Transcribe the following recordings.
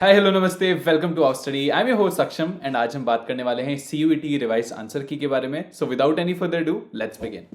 हाय hello नमस्ते welcome to our study. I am your host Saksham and आज हम बात करने वाले हैं सीयूईटी रिवाइज आंसर की के बारे में। So without any further do let's begin.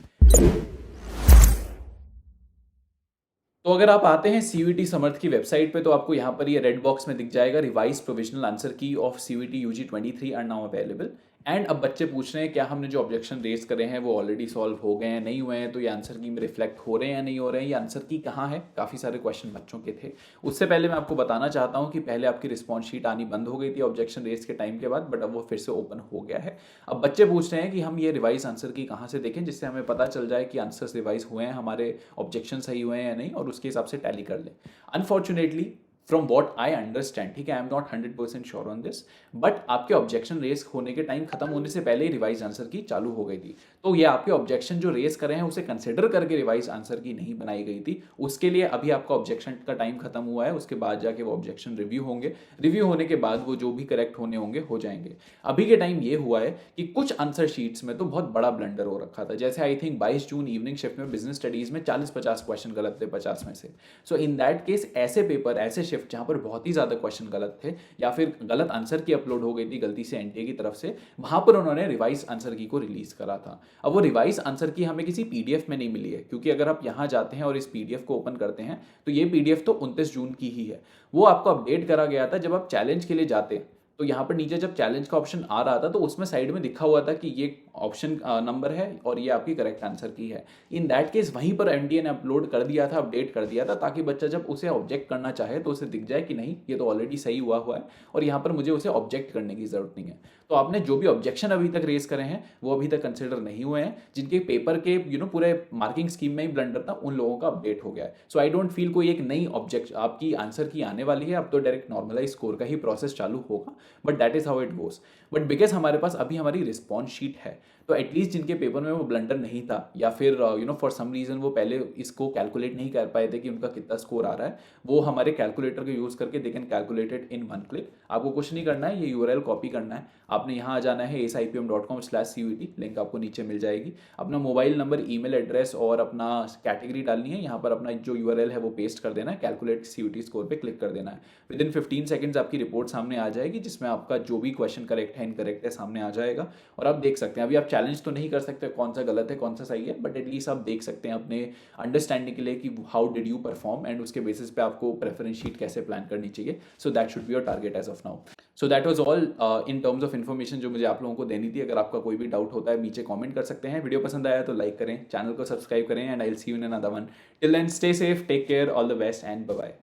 तो अगर आप आते हैं सीयूईटी समर्थ की वेबसाइट पे तो आपको यहाँ पर ये रेड बॉक्स में दिख जाएगा revise provisional answer key of CUET UG 23 are now available. And अब बच्चे पूछ रहे हैं क्या हमने जो ऑब्जेक्शन रेज करे हैं वो ऑलरेडी सॉल्व हो गए हैं नहीं हुए हैं, तो ये आंसर की में रिफ्लेक्ट हो रहे हैं या नहीं हो रहे हैं, ये आंसर की कहाँ है। काफ़ी सारे क्वेश्चन बच्चों के थे। उससे पहले मैं आपको बताना चाहता हूँ कि पहले आपकी रिस्पॉन्स शीट आनी बंद हो गई थी ऑब्जेक्शन रेज के टाइम के बाद, बट अब वो फिर से ओपन हो गया है। अब बच्चे पूछ रहे हैं कि हम ये रिवाइज आंसर की कहाँ से देखें जिससे हमें पता चल जाए कि आंसर्स रिवाइज हुए हैं, हमारे ऑब्जेक्शन सही हुए हैं या नहीं, और उसके हिसाब से टैली कर लें। Unfortunately from what I understand, ठीक है, I am not 100% sure on this, but आपके ऑब्जेक्शन रेस होने के टाइम खत्म होने से पहले ही रिवाइज आंसर की चालू हो गई थी। तो ये आपके ऑब्जेक्शन जो रेस करे हैं उसे कंसिडर करके रिवाइज आंसर की नहीं बनाई गई थी। उसके लिए अभी आपका ऑब्जेक्शन का टाइम खत्म हुआ है, उसके बाद जाके वो ऑब्जेक्शन रिव्यू होंगे। रिव्यू होने के बाद वो जो भी करेक्ट होने होंगे हो जाएंगे। अभी के टाइम ये हुआ है कि कुछ आंसर शीट्स में तो बहुत बड़ा ब्लंडर हो रखा था। जैसे I think 22 June evening shift में बिजनेस स्टडीज में 40-50 क्वेश्चन गलत थे 50 में से। सो इन दैट केस ऐसे पेपर, ऐसे शिफ्ट जहां पर बहुत ही ज़्यादा क्वेश्चन गलत थे या फिर गलत आंसर की अपलोड हो गई थी गलती से एनटीए की तरफ से, वहां पर उन्होंने रिवाइज आंसर की को रिलीज करा था। अब वो रिवाइज आंसर की हमें किसी पीडीएफ में नहीं मिली है, क्योंकि अगर आप यहां जाते हैं और इस पीडीएफ को ओपन करते हैं तो ये पीडीएफ तो 29 जून की ही है। वो आपको अपडेट करा गया था जब आप चैलेंज के लिए जाते हैं। तो यहाँ पर नीचे जब चैलेंज का ऑप्शन आ रहा था तो उसमें साइड में लिखा हुआ था कि ये ऑप्शन नंबर है और ये आपकी करेक्ट आंसर की है। इन दैट केस वहीं पर एनटीए ने अपलोड कर दिया था, अपडेट कर दिया था, ताकि बच्चा जब उसे ऑब्जेक्ट करना चाहे तो उसे दिख जाए कि नहीं ये तो ऑलरेडी सही हुआ हुआ है और यहाँ पर मुझे उसे ऑब्जेक्ट करने की जरूरत नहीं है। तो आपने जो भी ऑब्जेक्शन अभी तक रेज करे हैं वो अभी तक कंसिडर नहीं हुए हैं। जिनके पेपर के पूरे मार्किंग स्कीम में ही ब्लंडर था उन लोगों का अपडेट हो गया है। सो आई डोंट फील कोई एक नई ऑब्जेक्ट आपकी आंसर की आने वाली है। अब तो डायरेक्ट नॉर्मलाइज स्कोर का ही प्रोसेस चालू होगा, but that is how it goes. But because हमारे पास अभी हमारी रिस्पॉन्स शीट है तो एटलीस्ट जिनके पेपर में वो ब्लंडर नहीं था या फिर फॉर सम रीजन वो पहले इसको कैलकुलेट नहीं कर पाए थे कि उनका कितना स्कोर आ रहा है, वो हमारे कैलकुलेटर को यूज करके they can calculate it in one click. आपको कुछ नहीं करना है, ये यूआरएल कॉपी करना है। आपने यहाँ आ जाना है asipm.com/CUET, लिंक आपको नीचे मिल जाएगी। अपना मोबाइल नंबर, ईमेल एड्रेस और अपना कैटेगरी डालनी है। यहाँ पर अपना जो यूआरएल है वो पेस्ट कर देना है, कैलकुलेट सीयूटी स्कोर पे क्लिक कर देना है। विद इन 15 सेकंड्स आपकी रिपोर्ट सामने आ जाएगी जिसमें आपका जो भी क्वेश्चन करेक्ट है इनकरेक्ट है सामने आ जाएगा। और आप देख सकते हैं, अभी आप चैलेंज तो नहीं कर सकते कौन सा गलत है कौन सा सही है, बट एटलीस्ट आप देख सकते हैं अपने अंडरस्टैंडिंग के लिए कि how did you perform, and उसके बेसिस पे आपको प्रेफरेंस शीट कैसे प्लान करनी चाहिए। So that should be your target as of now. So that was all in terms of information जो मुझे आप लोगों को देनी थी। अगर आपका कोई भी डाउट होता है नीचे कमेंट कर सकते हैं। वीडियो पसंद आया तो लाइक करें, चैनल को सब्सक्राइब करें, and I will see you in another one. Till then stay safe, take care, all the best and bye bye.